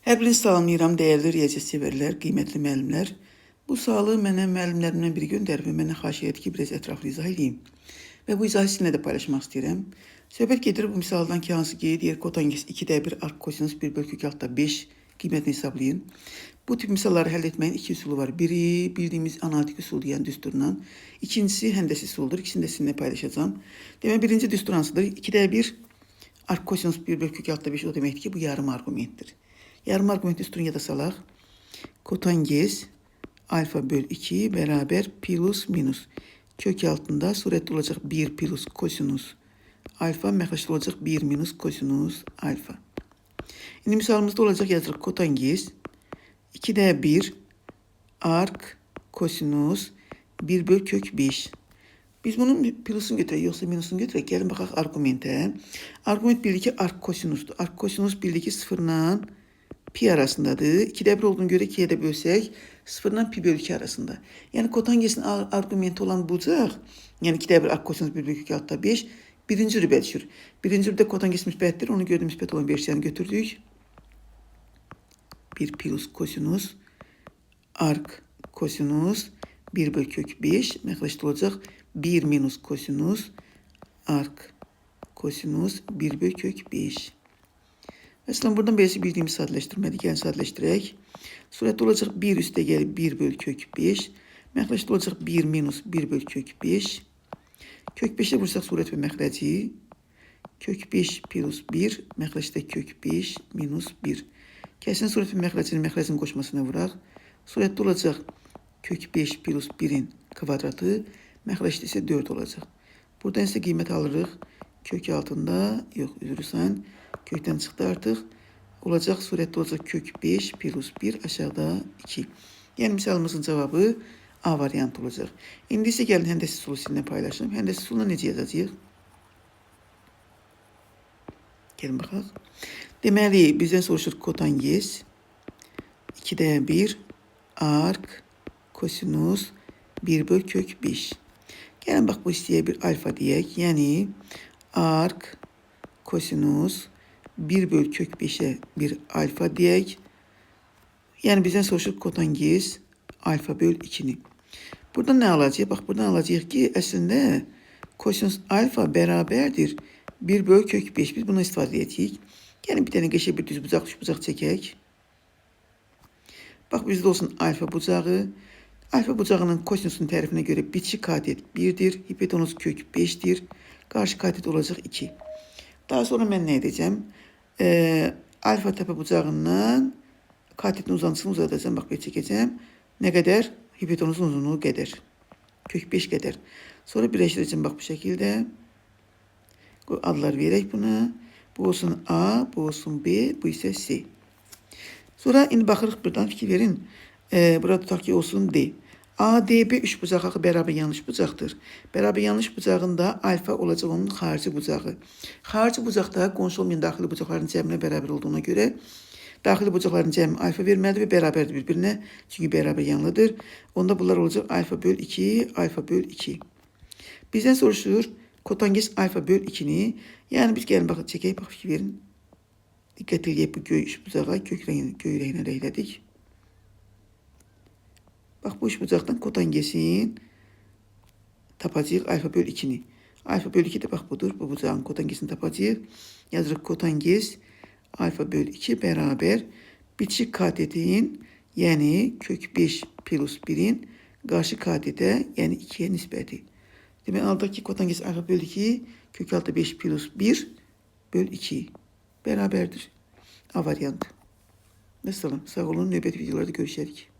Hər birinizi salamlayıram, dəyərli riyaziyyat sevərlər, qiymətli müəllimlər. Bu sualı mənə müəllimlərimdən biri göndərib və mənə xahiş etdi ki, biraz ətraflı izah edeyim. Və bu izahı sizinlə də paylaşmaq istəyirəm. Söhbət gedir bu misaldan ki, hansı ki, deyir kotanges 2/1 arc kosinus 1/5 qiymətini hesablayın. Bu tip misalları həll etməyin iki üsulu var. Biri bildiyimiz analitik üsul deyən düsturla. İkincisi həndəsi üsuldur. İkisini də sizinlə paylaşacağım. Demək, birinci düstur hansıdır? 2/1 arc kosinus 1/5 o deməkdir ki, bu yarım argumentdir. Yarım argument düsturunu yada salaq. Kotanges alfa bölü 2 beraber plus minus. Kök altında surətli olacaq 1 plus kosinus alfa, məxrəcdə olacaq 1 minus kosinus alfa. İndi misalımızda olacaq yazırıq kotanges 2/1 arc kosinus 1/5. Biz bunun plusunu götürək, yoxsa minusunu götürək. Gəlin baxaq argumentə. Argument bildi ki, arc kosinusdur. Arc kosinus bildi ki, 0 pi arasındadır. 2/1 olduğunu görə 2'ye də bölsək, 0 pi bölü 2 arasında. Yəni kotangesin argumenti olan bucaq, yəni 2/1 arc kosinus 1/5 birinci rübə düşür. Birinci rübdə kotanges müsbətdir. Onu gördüm, müsbət olan versiyanı götürdük. 1 plus kosinus arc kosinus 1/5 məxrəcdə olacaq 1 minus kosinus arc kosinus 1/5. Mesela buradan birisi bildiğimiz sadələşdirmədik. Yəni sadələşdirək. Surətdə olacaq 1 üstə gəlib 1/5. Məxrəcdə olacaq 1 minus 1/5. Kök 5'e vursaq surət və məxrəci. Kök 5 plus 1. Məxrəcdə kök 5 minus 1. Kəsin surət və məxrəcin qoşmasına vuraq. Surətdə olacaq kök 5 plus 1'in kvadratı. Məxrəcdə isə 4 olacaq. Buradan isə qiymət alırıq. Kök altında, yox, üzrüsən. Kökdən çıxdı artıq. Olacaq, surətdə olacaq kök 5 plus 1 aşağıda 2. Yəni misalımızın cavabı A variantı olacaq. İndi isə gəlin həndəsi üsulu sizinlə paylaşım. Həndəsi üsuluna necə yazacağıq? Gəlin baxaq. Deməli, bizdən soruşur kotanges 2/1 arc kosinus 1/5. Gəlin bax, bu istəyə bir alfa deyək. Yəni arc kosinus 1/5'e bir alfa deyək. Yəni bizdən soruşur kotanges alfa bölü 2'ni. Buradan nə alacağıq? Bax, buradan alacağıq ki, əslində kosinus alfa bərabərdir 1/5. Biz bunu istifadə edəcəyik. Yəni bir dənə qəşəng bir düz bucaq, üç bucaq çəkək. Bax, bizdə olsun alfa bucağı. Alfa bucağının kosinusun tərifinə görə bitişik katet 1'dir. Hipotenuz kök 5'dir. Qarşı katet olacaq 2. Daha sonra mən nə edəcəm? Alfa təpə bucağından katetin uzantısını uzadacağım. Bax, bir çəkəcəm. Nə qədər? Hipotenuzun uzunluğu qədər. Kök 5 qədər. Sonra birləşdirəcəm bax bu şəkildə. Adlar verək buna. Bu olsun A, bu olsun B, bu isə C. Sonra indi baxırıq buradan fikir verin. Burada tutaq ki olsun D. ADB 3 bucağı bərabər yanlış bucaqdır. Bərabər yanlış bucağında alfa olacaq onun xarici bucağı. Xarici bucaqda qonşu olmayan daxili bucaqların cəminə bərabər olduğuna görə daxili bucaqların cəmi alfa verməlidir və bərabərdir bir-birinə. Çünki bərabər yanlıdır. Onda bunlar olacaq alfa bölü 2, alfa bölü 2. Bizdən soruşur kotanges alfa bölü 2'ni. Yəni biz gəlin baxın çəkək, bax fikir verin. Diqqət edək bu göy üç bucağa, göy rənglə rənglədik. Bax, bu üç bucaqdan kotangesin tapacağıq alfa bölü 2'ni. Alfa bölü 2 de bax budur. Bu bucağın kotangesini tapacağıq. Yazırıq kotanges alfa bölü 2 bərabər bitişik katetin, yəni kök 5 plus 1'in qarşı katete, yəni 2'ye nisbəti. Demək, aldıq ki, kotanges alfa bölü 2 kök altı 5 plus 1 bölü 2 bərabərdir. A variantı. Mesela sağ olun, növbəti videolarda görüşərik.